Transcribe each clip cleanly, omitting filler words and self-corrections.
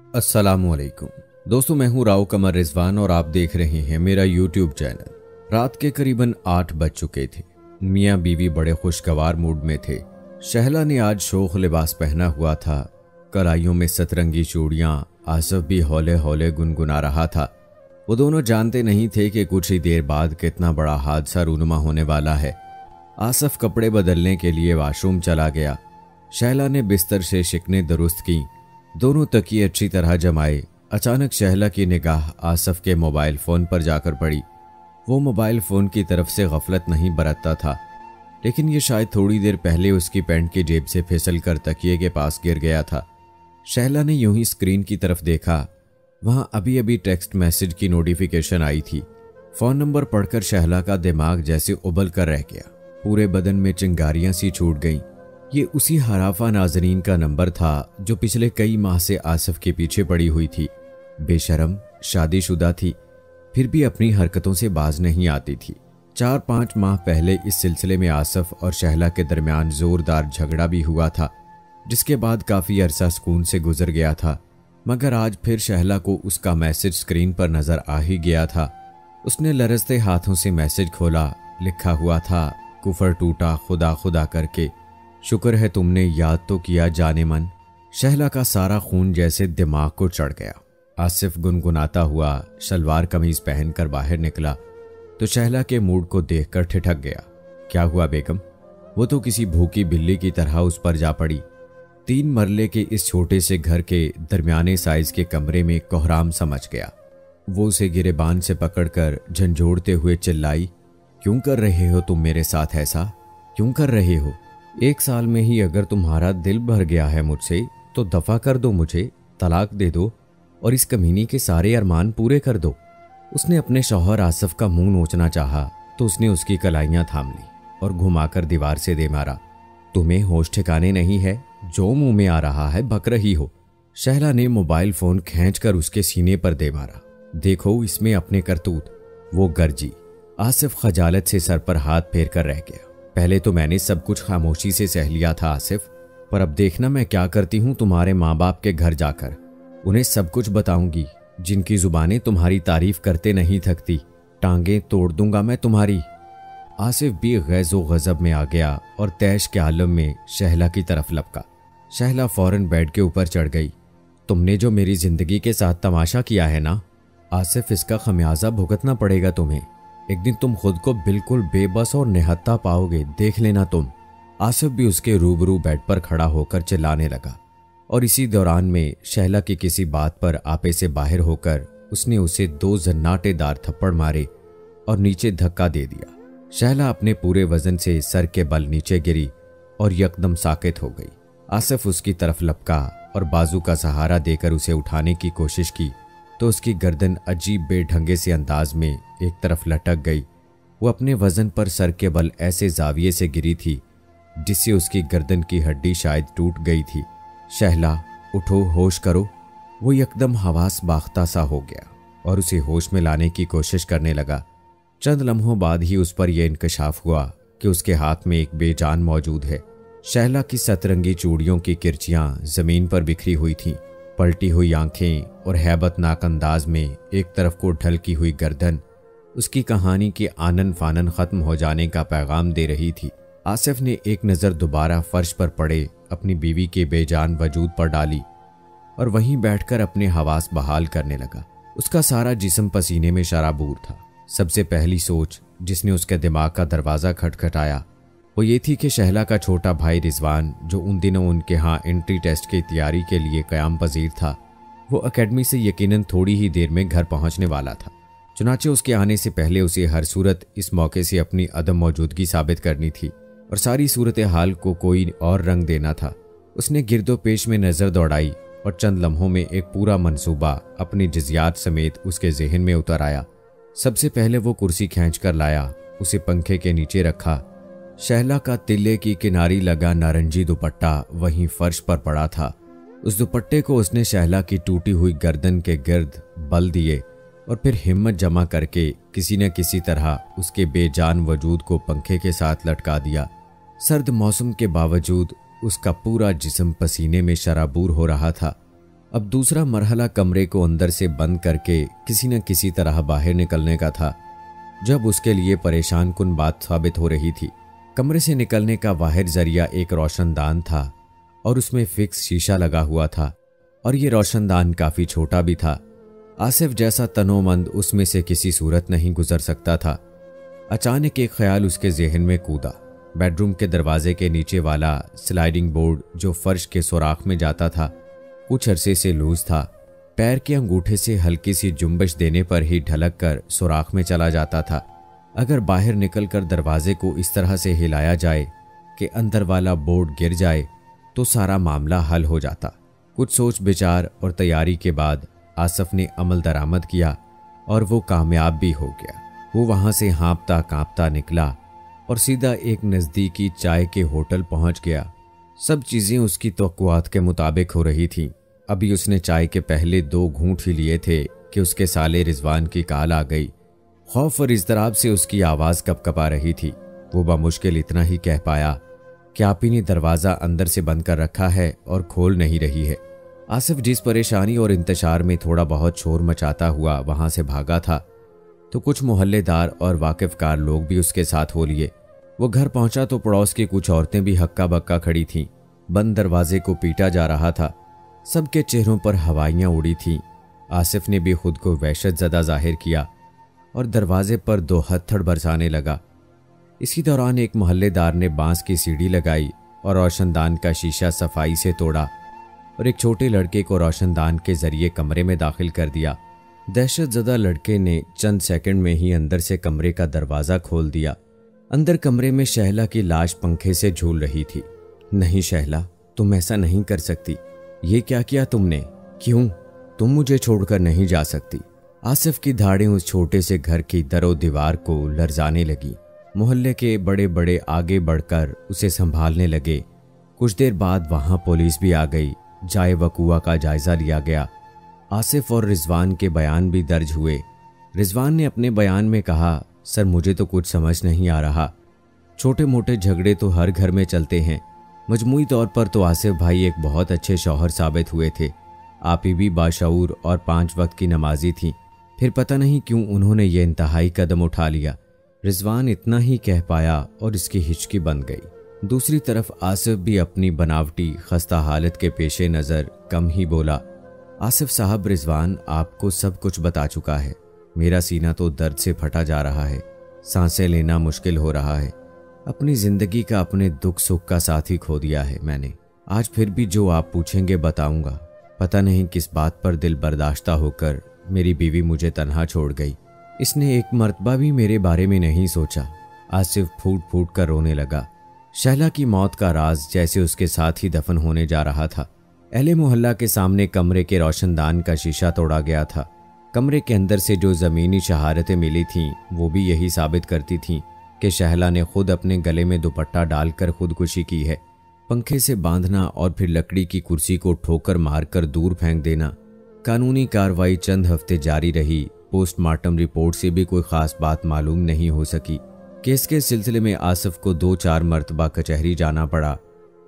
अस्सलामुअलैकुम दोस्तों, मैं हूं राव कमर रिजवान और आप देख रहे हैं मेरा यूट्यूब चैनल। रात के करीबन 8 बज चुके थे। मियाँ बीवी बड़े खुशगवार मूड में थे। शहला ने आज शोख लिबास पहना हुआ था, कलाइयों में सतरंगी चूड़ियां। आसिफ भी हौले हौले गुनगुना रहा था। वो दोनों जानते नहीं थे कि कुछ ही देर बाद कितना बड़ा हादसा रूनुमा होने वाला है। आसिफ कपड़े बदलने के लिए वॉशरूम चला गया। शहला ने बिस्तर से शिकने दुरुस्त की, दोनों तकिए अच्छी तरह जमाए। अचानक शहला की निगाह आसिफ के मोबाइल फ़ोन पर जाकर पड़ी। वो मोबाइल फ़ोन की तरफ से गफलत नहीं बरतता था, लेकिन ये शायद थोड़ी देर पहले उसकी पैंट की जेब से फिसल कर तकिए के पास गिर गया था। शहला ने यूं ही स्क्रीन की तरफ देखा। वहां अभी अभी टेक्स्ट मैसेज की नोटिफिकेशन आई थी। फ़ोन नंबर पढ़कर शहला का दिमाग जैसे उबल कर रह गया। पूरे बदन में चिंगारियां सी छूट गईं। ये उसी हराफा नाजरीन का नंबर था जो पिछले कई माह से आसिफ के पीछे पड़ी हुई थी। बेशरम, शादीशुदा थी, फिर भी अपनी हरकतों से बाज नहीं आती थी। 4-5 माह पहले इस सिलसिले में आसिफ और शहला के दरमियान जोरदार झगड़ा भी हुआ था, जिसके बाद काफ़ी अरसा सुकून से गुजर गया था। मगर आज फिर शहला को उसका मैसेज स्क्रीन पर नजर आ ही गया था। उसने लरजते हाथों से मैसेज खोला। लिखा हुआ था, कुफर टूटा खुदा खुदा करके, शुक्र है तुमने याद तो किया जाने मन। शहला का सारा खून जैसे दिमाग को चढ़ गया। आसिफ गुनगुनाता हुआ शलवार कमीज पहनकर बाहर निकला तो शहला के मूड को देखकर ठिठक गया। क्या हुआ बेगम? वो तो किसी भूखी बिल्ली की तरह उस पर जा पड़ी। 3 मरले के इस छोटे से घर के दरमियाने साइज के कमरे में कोहराम समझ गया। वो उसे गिरेबान से पकड़कर झंझोड़ते हुए चिल्लाई, क्यों कर रहे हो तुम मेरे साथ ऐसा? क्यों कर रहे हो? 1 साल में ही अगर तुम्हारा दिल भर गया है मुझसे तो दफा कर दो, मुझे तलाक दे दो और इस कमीनी के सारे अरमान पूरे कर दो। उसने अपने शौहर आसिफ का मुंह नोचना चाहा तो उसने उसकी कलाइयां थाम ली और घुमाकर दीवार से दे मारा। तुम्हें होश ठिकाने नहीं है? जो मुंह में आ रहा है बक रही हो। शहला ने मोबाइल फोन खींचकर उसके सीने पर दे मारा। देखो इसमें अपने करतूत। वो गरजी। आसिफ खजालत से सर पर हाथ फेर कर रह गया। पहले तो मैंने सब कुछ खामोशी से सह लिया था आसिफ, पर अब देखना मैं क्या करती हूँ तुम्हारे माँ बाप के घर जाकर। उन्हें सब कुछ बताऊंगी, जिनकी जुबानें तुम्हारी तारीफ करते नहीं थकती। टांगे तोड़ दूंगा मैं तुम्हारी। आसिफ भी गैज़ो गज़ब में आ गया और तैश के आलम में शहला की तरफ लपका। शहला फौरन बेड के ऊपर चढ़ गई। तुमने जो मेरी जिंदगी के साथ तमाशा किया है ना आसिफ, इसका खमियाजा भुगतना पड़ेगा तुम्हें। एक दिन तुम खुद को बिल्कुल बेबस और निहत्ता पाओगे, देख लेना तुम। आसिफ भी उसके रूबरू बेड पर खड़ा होकर चिल्लाने लगा और इसी दौरान में शहला की किसी बात पर आपे से बाहर होकर उसने उसे 2 जन्नाटेदार थप्पड़ मारे और नीचे धक्का दे दिया। शहला अपने पूरे वजन से सर के बल नीचे गिरी और यकदम साकित हो गई। आसिफ उसकी तरफ लपका और बाजू का सहारा देकर उसे उठाने की कोशिश की तो उसकी गर्दन अजीब बेढंगे से अंदाज में एक तरफ लटक गई। वो अपने वजन पर सर के बल ऐसे जाविये से गिरी थी जिससे उसकी गर्दन की हड्डी शायद टूट गई थी। शहला उठो, होश करो। वो एकदम हवास बाख्ता सा हो गया और उसे होश में लाने की कोशिश करने लगा। चंद लम्हों बाद ही उस पर यह इंकशाफ हुआ कि उसके हाथ में एक बेजान मौजूद है। शहला की सतरंगी चूड़ियों की किरचियां जमीन पर बिखरी हुई थीं। पलटी हुई आंखें और हैबतनाक अंदाज में एक तरफ को ढलकी हुई गर्दन उसकी कहानी के आनन फानन खत्म हो जाने का पैगाम दे रही थी। आसिफ ने एक नज़र दोबारा फर्श पर पड़े अपनी बीवी के बेजान वजूद पर डाली और वहीं बैठकर अपने हवास बहाल करने लगा। उसका सारा जिस्म पसीने में शराबूर था। सबसे पहली सोच जिसने उसके दिमाग का दरवाज़ा खटखटाया वो ये थी कि शहला का छोटा भाई रिजवान, जो उन दिनों उनके यहाँ एंट्री टेस्ट की तैयारी के लिए क़याम पजीर था, वो एकेडमी से यकीनन थोड़ी ही देर में घर पहुँचने वाला था। चुनाचे उसके आने से पहले उसे हर सूरत इस मौके से अपनी अदम मौजूदगी साबित करनी थी और सारी सूरत हाल को कोई और रंग देना था। उसने गिरदो पेश में नज़र दौड़ाई और चंद लम्हों में एक पूरा मंसूबा अपनी जज़ियात समेत उसके जहन में उतर आया। सबसे पहले वो कुर्सी खींच कर लाया, उसे पंखे के नीचे रखा। शहला का तिल्ले की किनारी लगा नारंगी दुपट्टा वहीं फर्श पर पड़ा था। उस दुपट्टे को उसने शहला की टूटी हुई गर्दन के गिर्द बल दिए और फिर हिम्मत जमा करके किसी न किसी तरह उसके बेजान वजूद को पंखे के साथ लटका दिया। सर्द मौसम के बावजूद उसका पूरा जिस्म पसीने में शराबूर हो रहा था। अब दूसरा मरहला कमरे को अंदर से बंद करके किसी न किसी तरह बाहर निकलने का था, जब उसके लिए परेशान कुन बात साबित हो रही थी। कमरे से निकलने का वाहिद जरिया एक रोशनदान था और उसमें फिक्स शीशा लगा हुआ था, और ये रोशनदान काफी छोटा भी था। आसिफ जैसा तनोमंद उसमें से किसी सूरत नहीं गुजर सकता था। अचानक एक ख्याल उसके जहन में कूदा। बेडरूम के दरवाजे के नीचे वाला स्लाइडिंग बोर्ड जो फर्श के सुराख में जाता था, कुछ अरसे से लूज था। पैर के अंगूठे से हल्की सी जुम्बश देने पर ही ढलक कर सुराख में चला जाता था। अगर बाहर निकलकर दरवाजे को इस तरह से हिलाया जाए कि अंदर वाला बोर्ड गिर जाए तो सारा मामला हल हो जाता। कुछ सोच विचार और तैयारी के बाद आसिफ ने अमल दरामद किया और वो कामयाब भी हो गया। वो वहां से हाँपता कांपता निकला और सीधा एक नज़दीकी चाय के होटल पहुंच गया। सब चीज़ें उसकी तवक्कुआत के मुताबिक हो रही थीं। अभी उसने चाय के पहले 2 घूंट ही लिए थे कि उसके साले रिजवान की कॉल आ गई। खौफ और इज़्तिराब से उसकी आवाज़ कपकपा रही थी। वो बामुश्किल इतना ही कह पाया कि आप ही ने दरवाज़ा अंदर से बंद कर रखा है और खोल नहीं रही है। आसिफ जिस परेशानी और इंतशार में थोड़ा बहुत शोर मचाता हुआ वहां से भागा था, तो कुछ मोहल्लेदार और वाकिफकार लोग भी उसके साथ हो लिए। वो घर पहुंचा तो पड़ोस की कुछ औरतें भी हक्का बक्का खड़ी थीं। बंद दरवाजे को पीटा जा रहा था। सबके चेहरों पर हवाइयां उड़ी थीं। आसिफ ने भी खुद को वहशत ज़दा जाहिर किया और दरवाजे पर 2 हथड़ बरसाने लगा। इसी दौरान एक मोहल्लेदार ने बांस की सीढ़ी लगाई और रोशनदान का शीशा सफाई से तोड़ा और एक छोटे लड़के को रोशनदान के जरिए कमरे में दाखिल कर दिया। दहशतज़दा लड़के ने चंद सेकंड में ही अंदर से कमरे का दरवाज़ा खोल दिया। अंदर कमरे में शहला की लाश पंखे से झूल रही थी। नहीं शहला, तुम ऐसा नहीं कर सकती। ये क्या किया तुमने? क्यों? तुम मुझे छोड़कर नहीं जा सकती। आसिफ की धाड़ें उस छोटे से घर की दरो दीवार को लरजाने लगी। मोहल्ले के बड़े बड़े आगे बढ़कर उसे संभालने लगे। कुछ देर बाद वहां पुलिस भी आ गई। जाए वकुआ का जायजा लिया गया। आसिफ और रिजवान के बयान भी दर्ज हुए। रिजवान ने अपने बयान में कहा, सर मुझे तो कुछ समझ नहीं आ रहा। छोटे मोटे झगड़े तो हर घर में चलते हैं। मजमूई तौर पर तो आसिफ भाई एक बहुत अच्छे शौहर साबित हुए थे। आप ही भी बाशऊर और 5 वक्त की नमाजी थी। फिर पता नहीं क्यों उन्होंने ये इंतहाई कदम उठा लिया। रिजवान इतना ही कह पाया और इसकी हिचकी बन गई। दूसरी तरफ आसिफ भी अपनी बनावटी खस्ता हालत के पेशे नज़र कम ही बोला। आसिफ साहब, रिजवान आपको सब कुछ बता चुका है। मेरा सीना तो दर्द से फटा जा रहा है। सांसें लेना मुश्किल हो रहा है। अपनी जिंदगी का अपने दुख सुख का साथी खो दिया है मैंने। आज फिर भी जो आप पूछेंगे बताऊंगा। पता नहीं किस बात पर दिल बर्दाश्ता होकर मेरी बीवी मुझे तन्हा छोड़ गई। इसने एक मर्तबा भी मेरे बारे में नहीं सोचा। आसिफ फूट फूट कर रोने लगा। शहला की मौत का राज जैसे उसके साथ ही दफन होने जा रहा था। अहले मोहल्ला के सामने कमरे के रोशनदान का शीशा तोड़ा गया था। कमरे के अंदर से जो ज़मीनी शहारतें मिली थीं वो भी यही साबित करती थीं कि शहला ने खुद अपने गले में दुपट्टा डालकर खुदकुशी की है। पंखे से बांधना और फिर लकड़ी की कुर्सी को ठोकर मारकर दूर फेंक देना। कानूनी कार्रवाई चंद हफ्ते जारी रही। पोस्टमार्टम रिपोर्ट से भी कोई खास बात मालूम नहीं हो सकी। केस के सिलसिले में आसिफ को 2-4 मरतबा कचहरी जाना पड़ा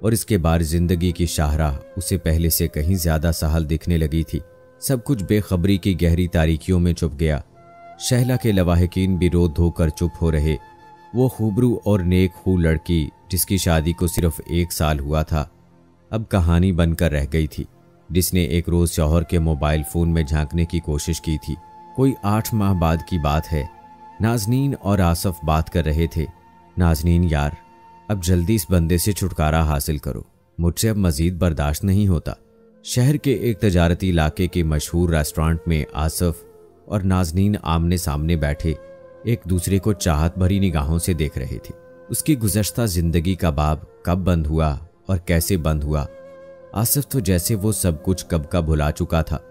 और इसके बाद जिंदगी की शाहराह उसे पहले से कहीं ज्यादा सहल दिखने लगी थी। सब कुछ बेखबरी की गहरी तारीकियों में छुप गया। शहला के लवाहिकीन भी रो धोकर चुप हो रहे। वो खूबरू और नेक खू लड़की जिसकी शादी को सिर्फ 1 साल हुआ था, अब कहानी बनकर रह गई थी। जिसने एक रोज शौहर के मोबाइल फोन में झांकने की कोशिश की थी। कोई 8 माह बाद की बात है। नाजनीन और आसिफ बात कर रहे थे। नाजनीन यार, अब जल्दी इस बंदे से छुटकारा हासिल करो। मुझसे अब मजीद बर्दाश्त नहीं होता। शहर के एक तजारती इलाके के मशहूर रेस्टोरेंट में आसिफ और नाजनीन आमने सामने बैठे एक दूसरे को चाहत भरी निगाहों से देख रहे थे। उसकी गुज़श्ता जिंदगी का बाब कब बंद हुआ और कैसे बंद हुआ, आसिफ तो जैसे वो सब कुछ कब का भुला चुका था।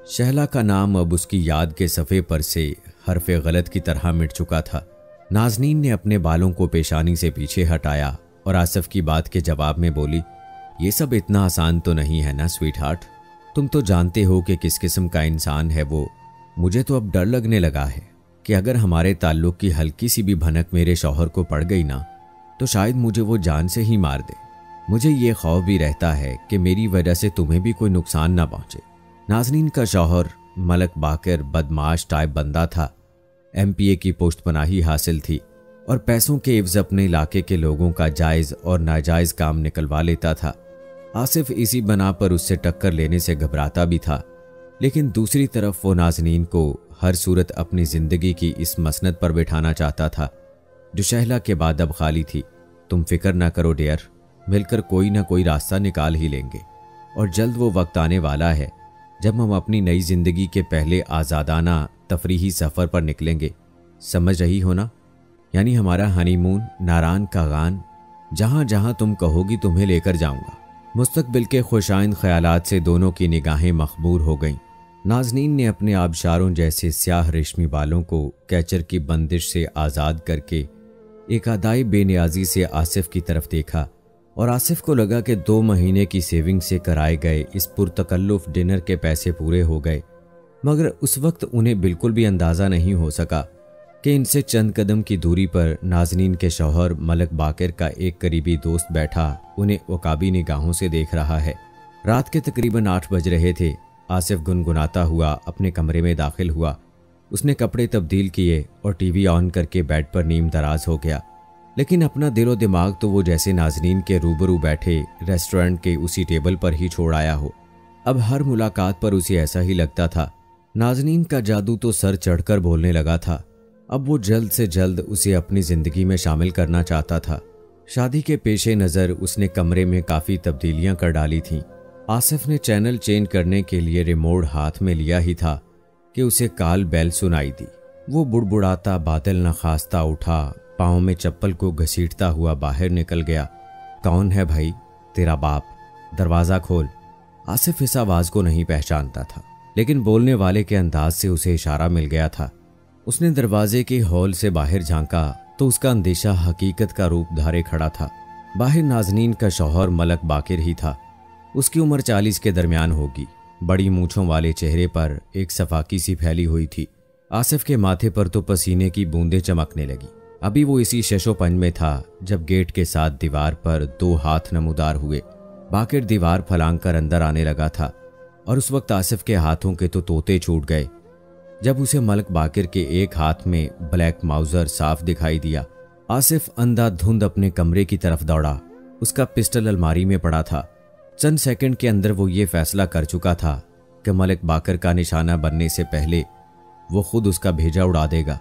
शहला का नाम अब उसकी याद के सफ़े पर से हरफे गलत की तरह मिट चुका था। नाजनीन ने अपने बालों को पेशानी से पीछे हटाया और आसिफ की बात के जवाब में बोली, ये सब इतना आसान तो नहीं है ना स्वीट हार्ट। तुम तो जानते हो कि किस किस्म का इंसान है वो। मुझे तो अब डर लगने लगा है कि अगर हमारे ताल्लुक की हल्की सी भी भनक मेरे शौहर को पड़ गई ना, तो शायद मुझे वो जान से ही मार दे। मुझे ये खौफ भी रहता है कि मेरी वजह से तुम्हें भी कोई नुकसान ना पहुंचे। नाजनीन का शौहर मलक बाकर बदमाश टाइप बंदा था। MPA की पोस्ट पनाही हासिल थी और पैसों के एवज अपने इलाके के लोगों का जायज़ और नाजायज काम निकलवा लेता था। आसिफ इसी बना पर उससे टक्कर लेने से घबराता भी था, लेकिन दूसरी तरफ वो नाजनीन को हर सूरत अपनी जिंदगी की इस मसनद पर बिठाना चाहता था जो शहला के बाद अब खाली थी। तुम फिक्र ना करो डियर, मिलकर कोई ना कोई रास्ता निकाल ही लेंगे और जल्द वो वक्त आने वाला है जब हम अपनी नई जिंदगी के पहले आज़ादाना तफरीही सफ़र पर निकलेंगे। समझ रही हो ना? यानी हमारा हनीमून, नारान का गान, जहाँ जहाँ तुम कहोगी तुम्हें लेकर जाऊंगा। मुस्तकबिल के खुशाइंद ख्यालात से दोनों की निगाहें मखबूर हो गईं। नाजनीन ने अपने आबशारों जैसे स्याह रेशमी बालों को कैचर की बंदिश से आज़ाद करके एक अदाई बेनियाजी से आसिफ की तरफ देखा और आसिफ को लगा कि 2 महीने की सेविंग से कराए गए इस पुरतकल्लुफ डिनर के पैसे पूरे हो गए। मगर उस वक्त उन्हें बिल्कुल भी अंदाज़ा नहीं हो सका कि इनसे चंद कदम की दूरी पर नाजनीन के शौहर मलक बाकर का एक करीबी दोस्त बैठा उन्हें वकाबी निगाहों से देख रहा है। रात के तकरीबन 8 बज रहे थे। आसिफ गुनगुनाता हुआ अपने कमरे में दाखिल हुआ। उसने कपड़े तब्दील किए और टीवी ऑन करके बेड पर नीम दराज हो गया, लेकिन अपना दिलो दिमाग तो वो जैसे नाजनीन के रूबरू बैठे रेस्टोरेंट के उसी टेबल पर ही छोड़ आया हो। अब हर मुलाकात पर उसे ऐसा ही लगता था। नाजनीन का जादू तो सर चढ़कर बोलने लगा था। अब वो जल्द से जल्द उसे अपनी जिंदगी में शामिल करना चाहता था। शादी के पेशे नज़र उसने कमरे में काफ़ी तब्दीलियां कर डाली थीं। आसिफ ने चैनल चेंज करने के लिए रिमोट हाथ में लिया ही था कि उसे कॉल बेल सुनाई दी। वो बुड़बुड़ाता बादल नखास्ता उठा, पाँव में चप्पल को घसीटता हुआ बाहर निकल गया। कौन है भाई? तेरा बाप। दरवाज़ा खोल। आसिफ इस आवाज़ को नहीं पहचानता था, लेकिन बोलने वाले के अंदाज से उसे इशारा मिल गया था। उसने दरवाजे के हॉल से बाहर झांका तो उसका अंदेशा हकीकत का रूप धारे खड़ा था। बाहर नाजनीन का शौहर मलक बाकर ही था। उसकी उम्र 40 के दरमियान होगी। बड़ी मूंछों वाले चेहरे पर एक सफाकी सी फैली हुई थी। आसिफ के माथे पर तो पसीने की बूंदें चमकने लगी। अभी वो इसी शशोपंज में था जब गेट के साथ दीवार पर 2 हाथ नमूदार हुए। बाकर दीवार फलांग कर अंदर आने लगा था और उस वक्त आसिफ के हाथों के तो तोते छूट गए जब उसे मलक बाकर के एक हाथ में ब्लैक माउजर साफ दिखाई दिया। आसिफ अंधाधुंध अपने कमरे की तरफ दौड़ा। उसका पिस्टल अलमारी में पड़ा था। चंद सेकंड के अंदर वो ये फैसला कर चुका था कि मलक बाकर का निशाना बनने से पहले वो खुद उसका भेजा उड़ा देगा।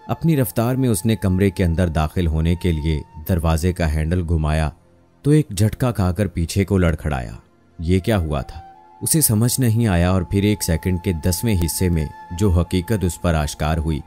अपनी रफ्तार में उसने कमरे के अंदर दाखिल होने के लिए दरवाजे का हैंडल घुमाया तो एक झटका खाकर पीछे को लड़खड़ाया। ये क्या हुआ था उसे समझ नहीं आया और फिर 1 सेकंड के 10वें हिस्से में जो हकीकत उस पर आश्कार हुई,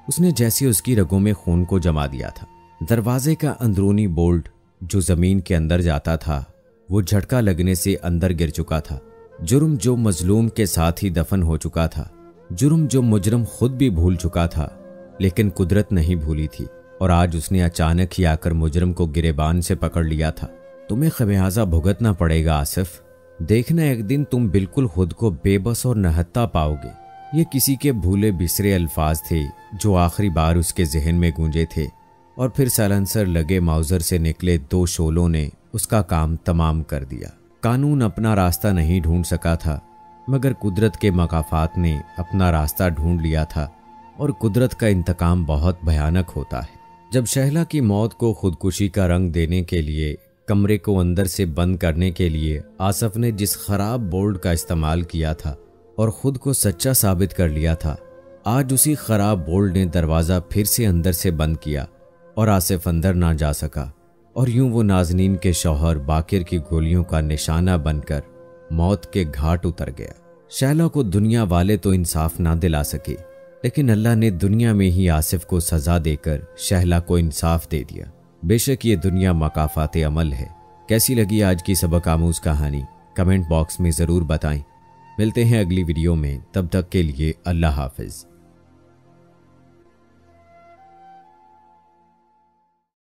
उसने जैसे उसकी रगों में खून को जमा दिया था। दरवाजे का अंदरूनी बोल्ट जो जमीन के अंदर जाता था वो झटका लगने से अंदर गिर चुका था। जुर्म जो मजलूम के साथ ही दफन हो चुका था, जुर्म जो मुजरम खुद भी भूल चुका था, लेकिन कुदरत नहीं भूली थी और आज उसने अचानक ही आकर मुजरम को गिरेबान से पकड़ लिया था। तुम्हें खमियाजा भुगतना पड़ेगा आसिफ। देखना एक दिन तुम बिल्कुल खुद को बेबस और नहत्ता पाओगे। ये किसी के भूले बिसरे अल्फाज थे जो आखिरी बार उसके जहन में गूंजे थे और फिर साइलेंसर लगे माउजर से निकले 2 शोलों ने उसका काम तमाम कर दिया। कानून अपना रास्ता नहीं ढूंढ सका था, मगर कुदरत के मकाफात ने अपना रास्ता ढूंढ लिया था और कुदरत का इंतकाम बहुत भयानक होता है। जब शहला की मौत को खुदकुशी का रंग देने के लिए, कमरे को अंदर से बंद करने के लिए आसिफ ने जिस खराब बोल्ट का इस्तेमाल किया था और खुद को सच्चा साबित कर लिया था, आज उसी खराब बोल्ट ने दरवाज़ा फिर से अंदर से बंद किया और आसिफ अंदर ना जा सका और यूं वो नाजनीन के शौहर बाकर की गोलियों का निशाना बनकर मौत के घाट उतर गया। शहला को दुनिया वाले तो इंसाफ ना दिला सके, लेकिन अल्लाह ने दुनिया में ही आसिफ को सजा देकर शहला को इंसाफ दे दिया। बेशक ये दुनिया मकाफाते अमल है। कैसी लगी आज की सबक आमूज कहानी कमेंट बॉक्स में ज़रूर बताएं। मिलते हैं अगली वीडियो में, तब तक के लिए अल्लाह हाफिज़।